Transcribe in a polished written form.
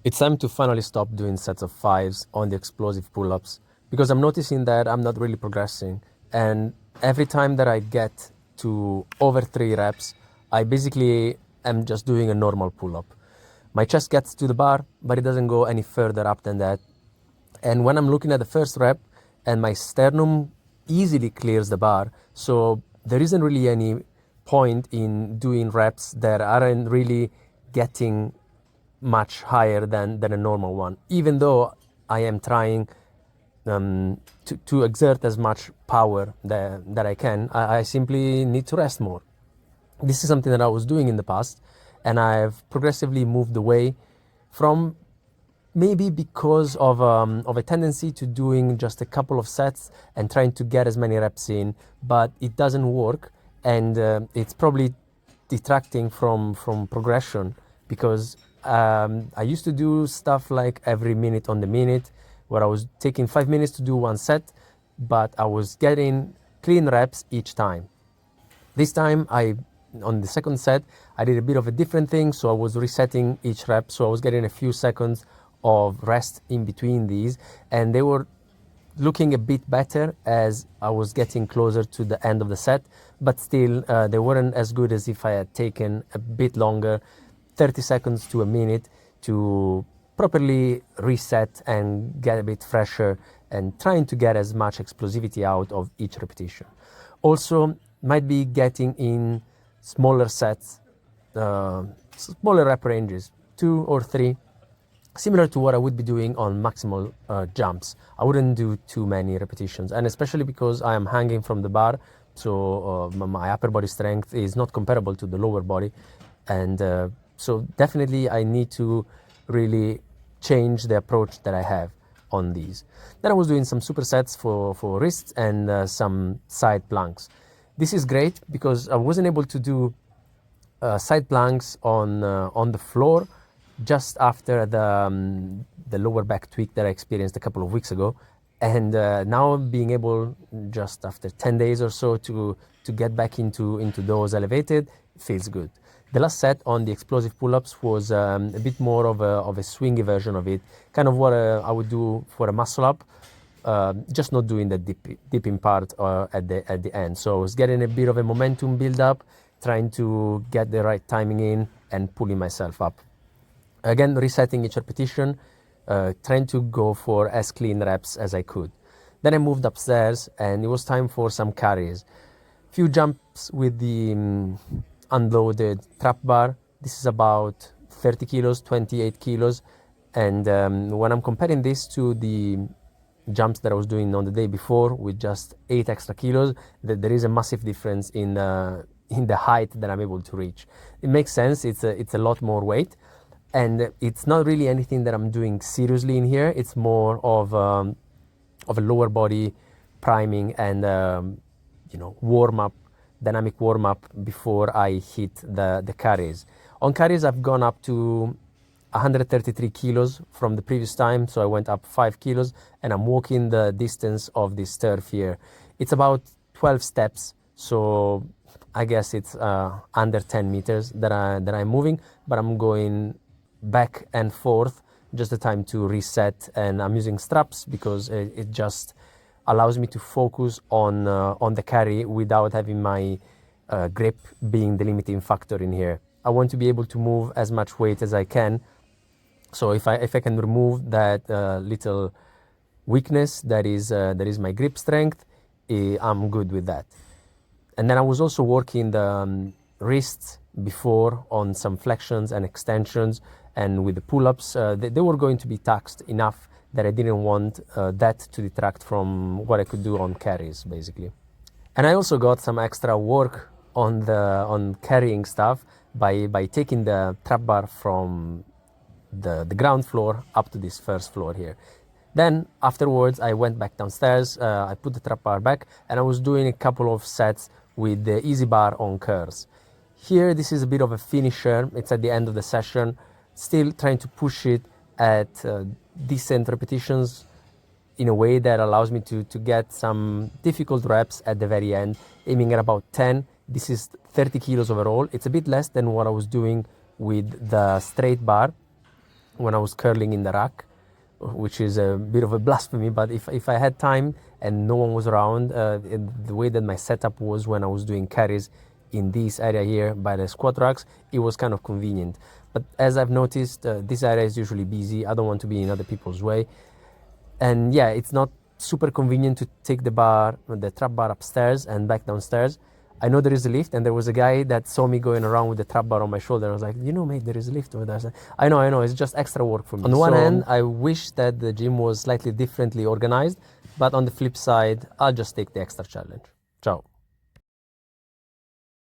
It's time to finally stop doing sets of fives on the explosive pull-ups because I'm noticing that I'm not really progressing. And every time that I get to over 3 reps, I basically am just doing a normal pull-up. My chest gets to the bar, but it doesn't go any further up than that. And when I'm looking at the first rep and my sternum easily clears the bar, so there isn't really any point in doing reps that aren't really getting much higher than a normal one, even though I am trying to exert as much power that I can. I simply need to rest more. This is something that I was doing in the past, and I've progressively moved away from, maybe because of a tendency to doing just a couple of sets and trying to get as many reps in, but it doesn't work, and it's probably detracting from progression because I used to do stuff like every minute on the minute, where I was taking 5 minutes to do one set, but I was getting clean reps each time. This time, on the second set, I did a bit of a different thing, so I was resetting each rep, so I was getting a few seconds of rest in between these, and they were looking a bit better as I was getting closer to the end of the set, but still they weren't as good as if I had taken a bit longer, 30 seconds to a minute, to properly reset and get a bit fresher and trying to get as much explosivity out of each repetition. Also, might be getting in smaller sets, smaller rep ranges, 2 or 3, similar to what I would be doing on maximal jumps. I wouldn't do too many repetitions, and especially because I am hanging from the bar, so my upper body strength is not comparable to the lower body, and so definitely I need to really change the approach that I have on these. Then I was doing some supersets for wrists and some side planks. This is great because I wasn't able to do side planks on the floor just after the lower back tweak that I experienced a couple of weeks ago, and now being able, just after 10 days or so, to get back into those elevated feels good. The last set on the explosive pull-ups was a bit more of a swingy version of it, kind of what I would do for a muscle up, just not doing the dipping part at the end. So I was getting a bit of a momentum build up, trying to get the right timing in and pulling myself up. Again, resetting each repetition, trying to go for as clean reps as I could. Then I moved upstairs and it was time for some carries. Few jumps with the unloaded trap bar. This is about 30 kilos, 28 kilos. And when I'm comparing this to the jumps that I was doing on the day before with just 8 extra kilos, there is a massive difference in the height that I'm able to reach. It makes sense. It's a lot more weight. And it's not really anything that I'm doing seriously in here. It's more of a lower body priming and warm up, dynamic warm up before I hit the carries. On carries, I've gone up to 133 kilos from the previous time, so I went up 5 kilos, and I'm walking the distance of this turf here. It's about 12 steps, so I guess it's under 10 meters that I'm moving, but I'm going back and forth, just the time to reset, and I'm using straps because it just allows me to focus on the carry without having my grip being the limiting factor in here. I want to be able to move as much weight as I can, so if I can remove that little weakness that is my grip strength, I'm good with that. And then I was also working the wrists before on some flexions and extensions, and with the pull-ups, they were going to be taxed enough that I didn't want that to detract from what I could do on carries, basically. And I also got some extra work on carrying stuff by taking the trap bar from the ground floor up to this first floor here. Then afterwards, I went back downstairs, I put the trap bar back, and I was doing a couple of sets with the easy bar on curls. Here, this is a bit of a finisher. It's at the end of the session, still trying to push it at decent repetitions in a way that allows me to get some difficult reps at the very end, aiming at about 10. This is 30 kilos overall. It's a bit less than what I was doing with the straight bar, when I was curling in the rack, which is a bit of a blasphemy, but if I had time and no one was around, the way that my setup was when I was doing carries in this area here by the squat racks, it was kind of convenient. But as I've noticed, this area is usually busy. I don't want to be in other people's way. And yeah, it's not super convenient to take the trap bar upstairs and back downstairs. I know there is a lift, and there was a guy that saw me going around with the trap bar on my shoulder. I was like, mate, there is a lift over there. I said, I know, it's just extra work for me. On the one hand, I wish that the gym was slightly differently organized, but on the flip side, I'll just take the extra challenge. Ciao.